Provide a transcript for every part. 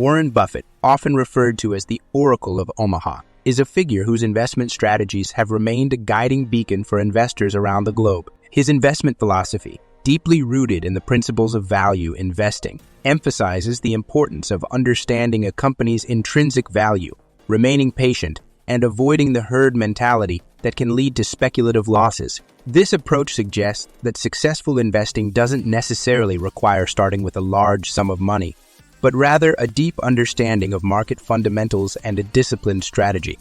Warren Buffett, often referred to as the Oracle of Omaha, is a figure whose investment strategies have remained a guiding beacon for investors around the globe. His investment philosophy, deeply rooted in the principles of value investing, emphasizes the importance of understanding a company's intrinsic value, remaining patient, and avoiding the herd mentality that can lead to speculative losses. This approach suggests that successful investing doesn't necessarily require starting with a large sum of money, but rather a deep understanding of market fundamentals and a disciplined strategy.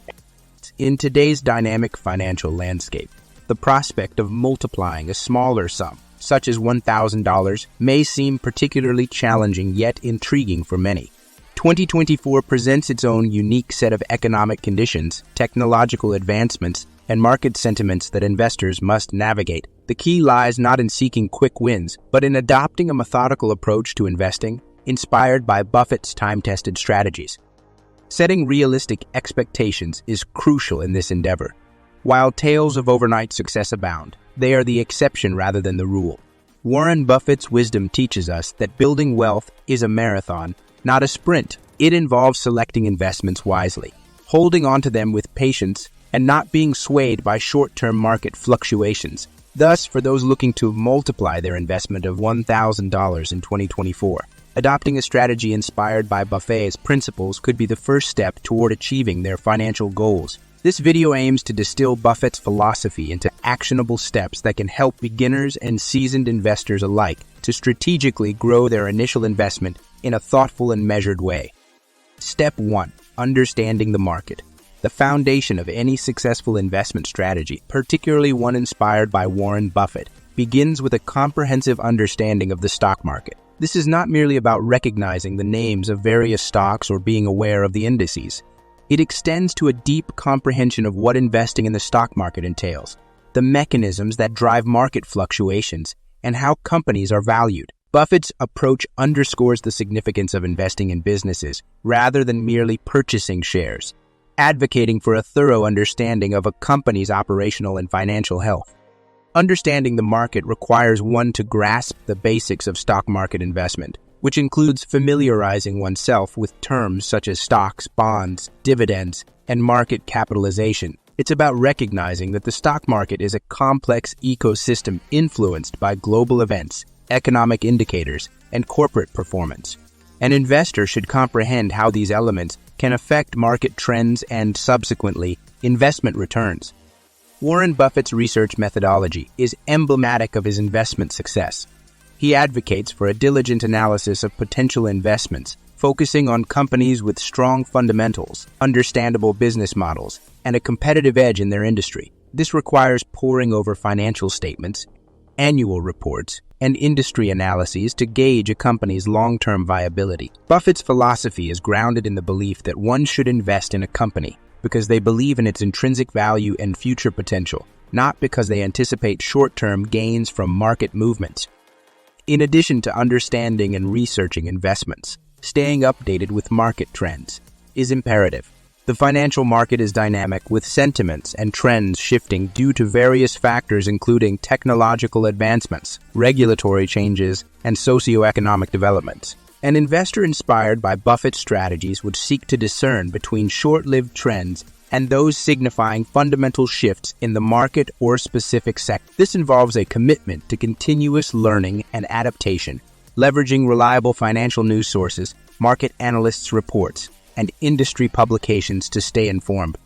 In today's dynamic financial landscape, the prospect of multiplying a smaller sum, such as $1,000, may seem particularly challenging yet intriguing for many. 2024 presents its own unique set of economic conditions, technological advancements, and market sentiments that investors must navigate. The key lies not in seeking quick wins, but in adopting a methodical approach to investing, inspired by Buffett's time-tested strategies. Setting realistic expectations is crucial in this endeavor. While tales of overnight success abound, they are the exception rather than the rule. Warren Buffett's wisdom teaches us that building wealth is a marathon, not a sprint. It involves selecting investments wisely, holding onto them with patience, and not being swayed by short-term market fluctuations. Thus, for those looking to multiply their investment of $1,000 in 2024, adopting a strategy inspired by Buffett's principles could be the first step toward achieving their financial goals. This video aims to distill Buffett's philosophy into actionable steps that can help beginners and seasoned investors alike to strategically grow their initial investment in a thoughtful and measured way. Step 1. Understanding the market. The foundation of any successful investment strategy, particularly one inspired by Warren Buffett, begins with a comprehensive understanding of the stock market. This is not merely about recognizing the names of various stocks or being aware of the indices. It extends to a deep comprehension of what investing in the stock market entails, the mechanisms that drive market fluctuations, and how companies are valued. Buffett's approach underscores the significance of investing in businesses rather than merely purchasing shares, advocating for a thorough understanding of a company's operational and financial health. Understanding the market requires one to grasp the basics of stock market investment, which includes familiarizing oneself with terms such as stocks, bonds, dividends, and market capitalization. It's about recognizing that the stock market is a complex ecosystem influenced by global events, economic indicators, and corporate performance. An investor should comprehend how these elements can affect market trends and, subsequently, investment returns. Warren Buffett's research methodology is emblematic of his investment success. He advocates for a diligent analysis of potential investments, focusing on companies with strong fundamentals, understandable business models, and a competitive edge in their industry. This requires poring over financial statements, annual reports, and industry analyses to gauge a company's long-term viability. Buffett's philosophy is grounded in the belief that one should invest in a company because they believe in its intrinsic value and future potential, not because they anticipate short-term gains from market movements. In addition to understanding and researching investments, staying updated with market trends is imperative. The financial market is dynamic, with sentiments and trends shifting due to various factors including technological advancements, regulatory changes, and socioeconomic developments. An investor inspired by Buffett's strategies would seek to discern between short-lived trends and those signifying fundamental shifts in the market or specific sector. This involves a commitment to continuous learning and adaptation, leveraging reliable financial news sources, market analysts' reports, and industry publications to stay informed.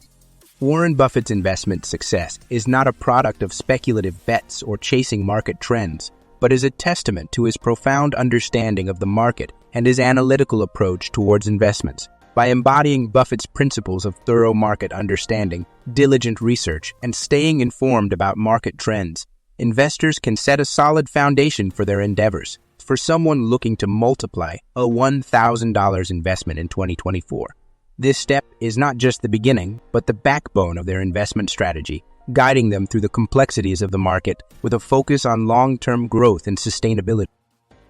Warren Buffett's investment success is not a product of speculative bets or chasing market trends, but is a testament to his profound understanding of the market and his analytical approach towards investments. By embodying Buffett's principles of thorough market understanding, diligent research, and staying informed about market trends, investors can set a solid foundation for their endeavors. For someone looking to multiply a $1,000 investment in 2024, this step is not just the beginning, but the backbone of their investment strategy, guiding them through the complexities of the market with a focus on long-term growth and sustainability.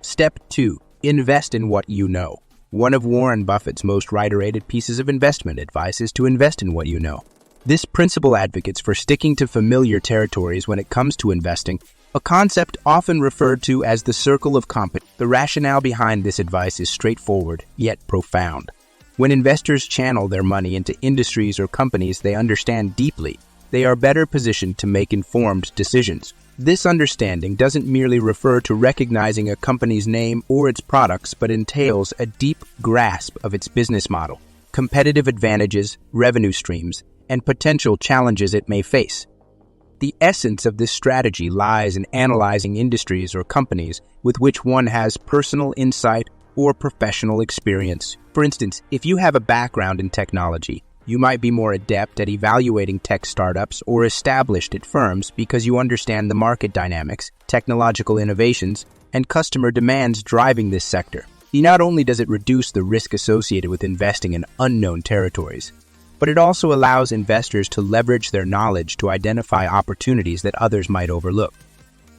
Step 2. Invest in what you know. One of Warren Buffett's most reiterated pieces of investment advice is to invest in what you know. This principle advocates for sticking to familiar territories when it comes to investing, a concept often referred to as the circle of competence. The rationale behind this advice is straightforward, yet profound. When investors channel their money into industries or companies they understand deeply, they are better positioned to make informed decisions. This understanding doesn't merely refer to recognizing a company's name or its products, but entails a deep grasp of its business model, competitive advantages, revenue streams, and potential challenges it may face. The essence of this strategy lies in analyzing industries or companies with which one has personal insight or professional experience. For instance, if you have a background in technology, you might be more adept at evaluating tech startups or established at firms because you understand the market dynamics, technological innovations, and customer demands driving this sector. Not only does it reduce the risk associated with investing in unknown territories, but it also allows investors to leverage their knowledge to identify opportunities that others might overlook.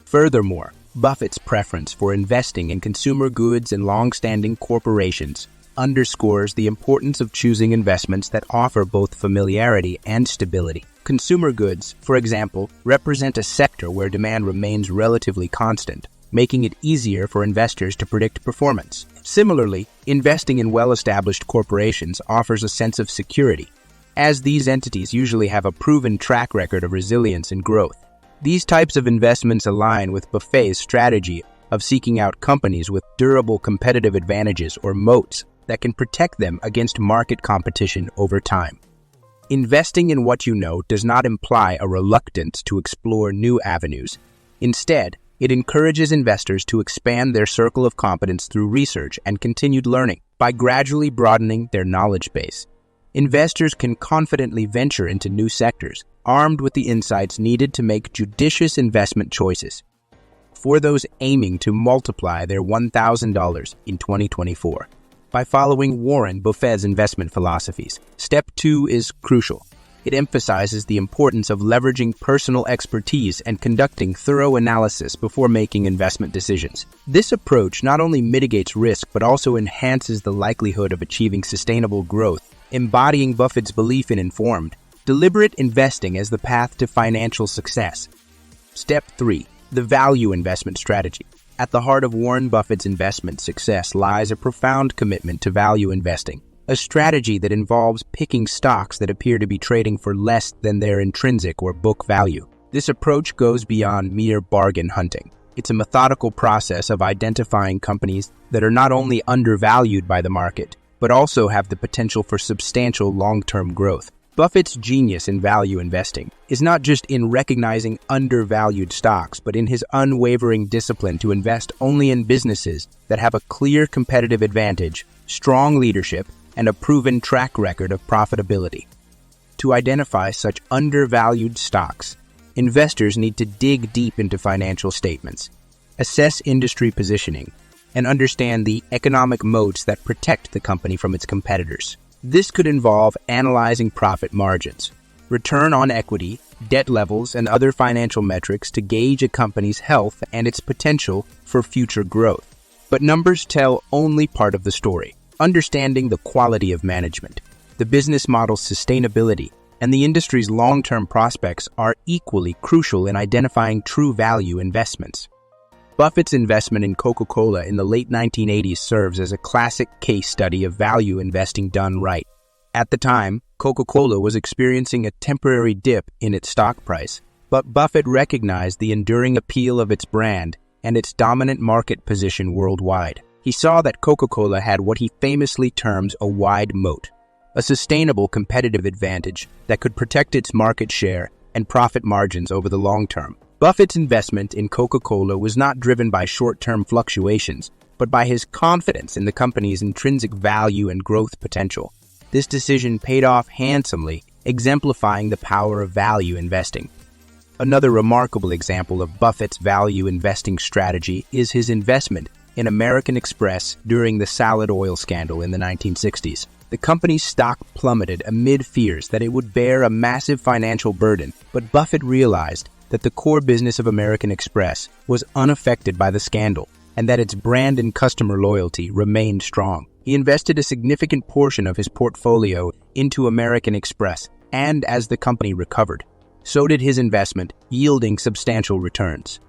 Furthermore, Buffett's preference for investing in consumer goods and long-standing corporations underscores the importance of choosing investments that offer both familiarity and stability. Consumer goods, for example, represent a sector where demand remains relatively constant, making it easier for investors to predict performance. Similarly, investing in well-established corporations offers a sense of security, as these entities usually have a proven track record of resilience and growth. These types of investments align with Buffett's strategy of seeking out companies with durable competitive advantages or moats that can protect them against market competition over time. Investing in what you know does not imply a reluctance to explore new avenues. Instead, it encourages investors to expand their circle of competence through research and continued learning. By gradually broadening their knowledge base, investors can confidently venture into new sectors, armed with the insights needed to make judicious investment choices. For those aiming to multiply their $1,000 in 2024, by following Warren Buffett's investment philosophies, Step 2 is crucial. It emphasizes the importance of leveraging personal expertise and conducting thorough analysis before making investment decisions. This approach not only mitigates risk but also enhances the likelihood of achieving sustainable growth, embodying Buffett's belief in informed, deliberate investing as the path to financial success. Step 3. The value investment strategy. At the heart of Warren Buffett's investment success lies a profound commitment to value investing, a strategy that involves picking stocks that appear to be trading for less than their intrinsic or book value. This approach goes beyond mere bargain hunting. It's a methodical process of identifying companies that are not only undervalued by the market, but also have the potential for substantial long-term growth. Buffett's genius in value investing is not just in recognizing undervalued stocks, but in his unwavering discipline to invest only in businesses that have a clear competitive advantage, strong leadership, and a proven track record of profitability. To identify such undervalued stocks, investors need to dig deep into financial statements, assess industry positioning, and understand the economic moats that protect the company from its competitors. This could involve analyzing profit margins, return on equity, debt levels, and other financial metrics to gauge a company's health and its potential for future growth. But numbers tell only part of the story. Understanding the quality of management, the business model's sustainability, and the industry's long-term prospects are equally crucial in identifying true value investments. Buffett's investment in Coca-Cola in the late 1980s serves as a classic case study of value investing done right. At the time, Coca-Cola was experiencing a temporary dip in its stock price, but Buffett recognized the enduring appeal of its brand and its dominant market position worldwide. He saw that Coca-Cola had what he famously terms a wide moat, a sustainable competitive advantage that could protect its market share and profit margins over the long term. Buffett's investment in Coca-Cola was not driven by short-term fluctuations, but by his confidence in the company's intrinsic value and growth potential. This decision paid off handsomely, exemplifying the power of value investing. Another remarkable example of Buffett's value investing strategy is his investment in American Express during the salad oil scandal in the 1960s. The company's stock plummeted amid fears that it would bear a massive financial burden, but Buffett realized that the core business of American Express was unaffected by the scandal, and that its brand and customer loyalty remained strong. He invested a significant portion of his portfolio into American Express, and as the company recovered, so did his investment, yielding substantial returns.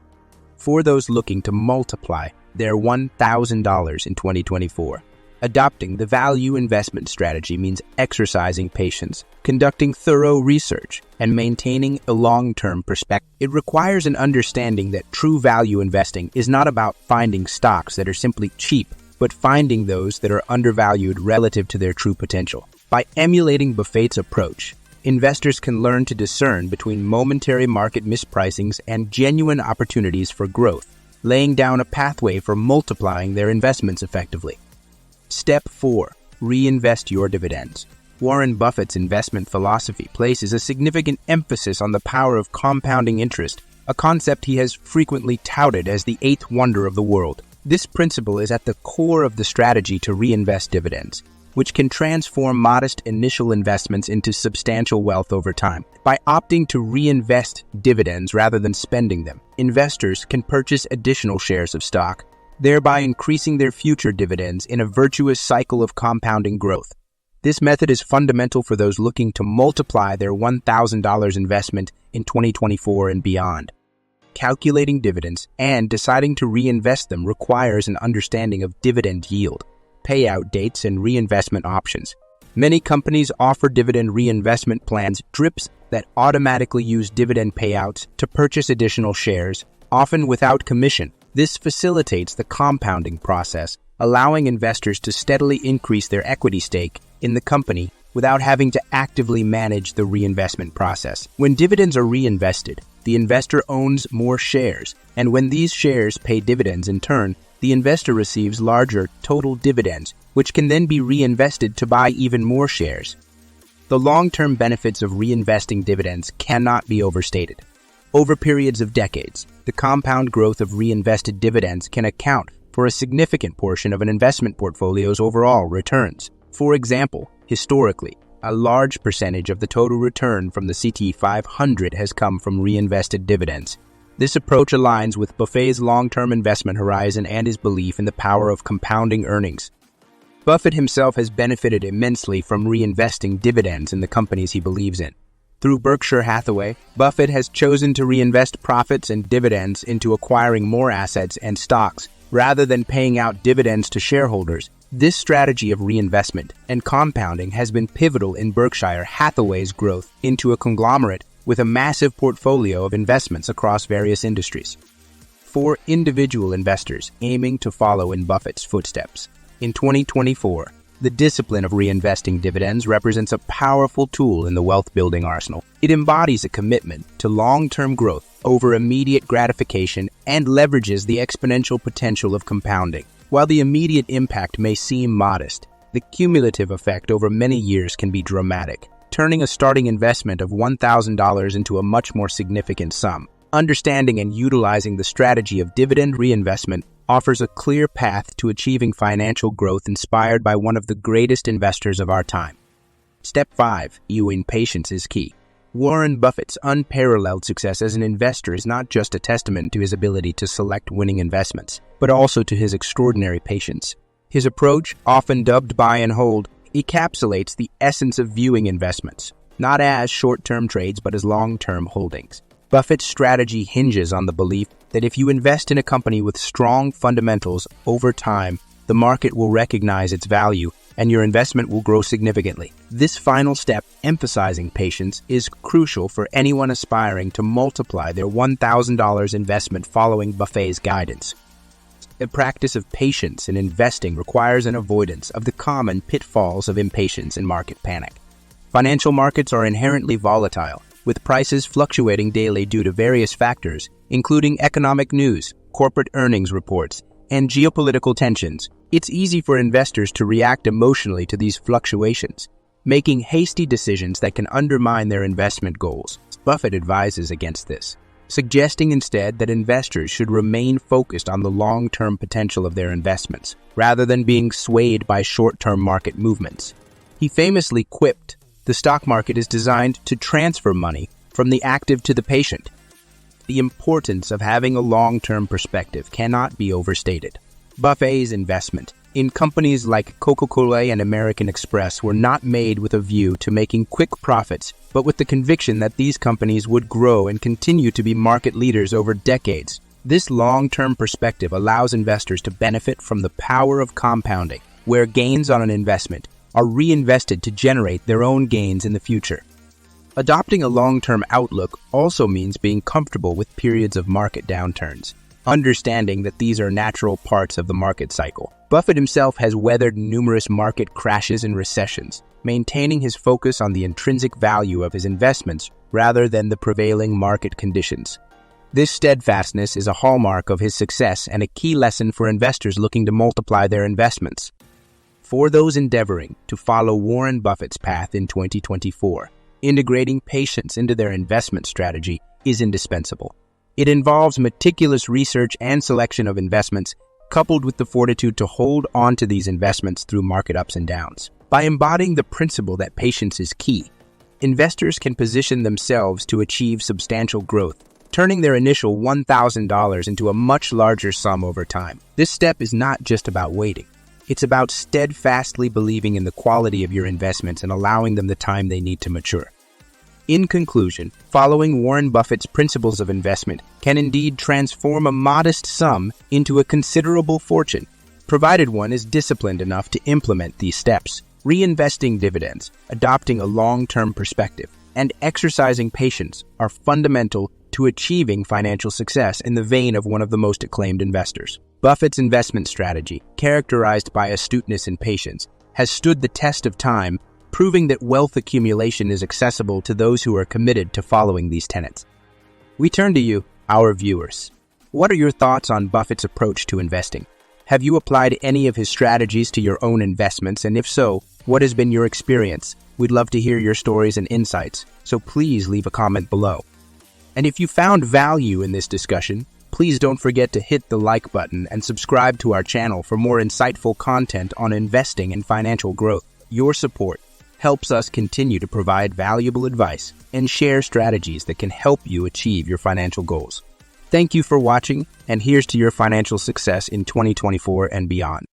for those looking to multiply their $1,000 in 2024. Adopting the value investment strategy means exercising patience, conducting thorough research, and maintaining a long-term perspective. It requires an understanding that true value investing is not about finding stocks that are simply cheap, but finding those that are undervalued relative to their true potential. By emulating Buffett's approach, investors can learn to discern between momentary market mispricings and genuine opportunities for growth, laying down a pathway for multiplying their investments effectively. Step 4. Reinvest your dividends. Warren Buffett's investment philosophy places a significant emphasis on the power of compounding interest, a concept he has frequently touted as the eighth wonder of the world. This principle is at the core of the strategy to reinvest dividends, which can transform modest initial investments into substantial wealth over time. By opting to reinvest dividends rather than spending them, investors can purchase additional shares of stock, thereby increasing their future dividends in a virtuous cycle of compounding growth. This method is fundamental for those looking to multiply their $1,000 investment in 2024 and beyond. Calculating dividends and deciding to reinvest them requires an understanding of dividend yield, payout dates, and reinvestment options. Many companies offer dividend reinvestment plans, DRIPs, that automatically use dividend payouts to purchase additional shares, often without commission. This facilitates the compounding process, allowing investors to steadily increase their equity stake in the company without having to actively manage the reinvestment process. When dividends are reinvested, the investor owns more shares, and when these shares pay dividends in turn, the investor receives larger total dividends, which can then be reinvested to buy even more shares. The long-term benefits of reinvesting dividends cannot be overstated. Over periods of decades, the compound growth of reinvested dividends can account for a significant portion of an investment portfolio's overall returns. For example, historically, a large percentage of the total return from the CT 500 has come from reinvested dividends. This approach aligns with Buffett's long-term investment horizon and his belief in the power of compounding earnings. Buffett himself has benefited immensely from reinvesting dividends in the companies he believes in. Through Berkshire Hathaway, Buffett has chosen to reinvest profits and dividends into acquiring more assets and stocks, rather than paying out dividends to shareholders. This strategy of reinvestment and compounding has been pivotal in Berkshire Hathaway's growth into a conglomerate with a massive portfolio of investments across various industries. For individual investors aiming to follow in Buffett's footsteps, in 2024, the discipline of reinvesting dividends represents a powerful tool in the wealth-building arsenal. It embodies a commitment to long-term growth over immediate gratification and leverages the exponential potential of compounding. While the immediate impact may seem modest, the cumulative effect over many years can be dramatic, turning a starting investment of $1,000 into a much more significant sum. Understanding and utilizing the strategy of dividend reinvestment offers a clear path to achieving financial growth inspired by one of the greatest investors of our time. Step 5. Viewing patience is key. Warren Buffett's unparalleled success as an investor is not just a testament to his ability to select winning investments, but also to his extraordinary patience. His approach, often dubbed buy and hold, encapsulates the essence of viewing investments, not as short-term trades but as long-term holdings. Buffett's strategy hinges on the belief that if you invest in a company with strong fundamentals over time, the market will recognize its value and your investment will grow significantly. This final step, emphasizing patience, is crucial for anyone aspiring to multiply their $1,000 investment following Buffett's guidance. The practice of patience in investing requires an avoidance of the common pitfalls of impatience and market panic. Financial markets are inherently volatile, with prices fluctuating daily due to various factors, including economic news, corporate earnings reports, and geopolitical tensions. It's easy for investors to react emotionally to these fluctuations, making hasty decisions that can undermine their investment goals. Buffett advises against this, suggesting instead that investors should remain focused on the long-term potential of their investments, rather than being swayed by short-term market movements. He famously quipped, "The stock market is designed to transfer money from the active to the patient." The importance of having a long-term perspective cannot be overstated. Buffett's investment in companies like Coca-Cola and American Express were not made with a view to making quick profits, but with the conviction that these companies would grow and continue to be market leaders over decades. This long-term perspective allows investors to benefit from the power of compounding, where gains on an investment are reinvested to generate their own gains in the future. Adopting a long-term outlook also means being comfortable with periods of market downturns, understanding that these are natural parts of the market cycle. Buffett himself has weathered numerous market crashes and recessions, maintaining his focus on the intrinsic value of his investments rather than the prevailing market conditions. This steadfastness is a hallmark of his success and a key lesson for investors looking to multiply their investments. For those endeavoring to follow Warren Buffett's path in 2024, integrating patience into their investment strategy is indispensable. It involves meticulous research and selection of investments, coupled with the fortitude to hold on to these investments through market ups and downs. By embodying the principle that patience is key, investors can position themselves to achieve substantial growth, turning their initial $1,000 into a much larger sum over time. This step is not just about waiting. It's about steadfastly believing in the quality of your investments and allowing them the time they need to mature. In conclusion, following Warren Buffett's principles of investment can indeed transform a modest sum into a considerable fortune, provided one is disciplined enough to implement these steps. Reinvesting dividends, adopting a long-term perspective, and exercising patience are fundamental to achieving financial success in the vein of one of the most acclaimed investors. Buffett's investment strategy, characterized by astuteness and patience, has stood the test of time, proving that wealth accumulation is accessible to those who are committed to following these tenets. We turn to you, our viewers. What are your thoughts on Buffett's approach to investing? Have you applied any of his strategies to your own investments, and if so, what has been your experience? We'd love to hear your stories and insights, so please leave a comment below. And if you found value in this discussion, please don't forget to hit the like button and subscribe to our channel for more insightful content on investing and financial growth. Your support helps us continue to provide valuable advice and share strategies that can help you achieve your financial goals. Thank you for watching, and here's to your financial success in 2024 and beyond.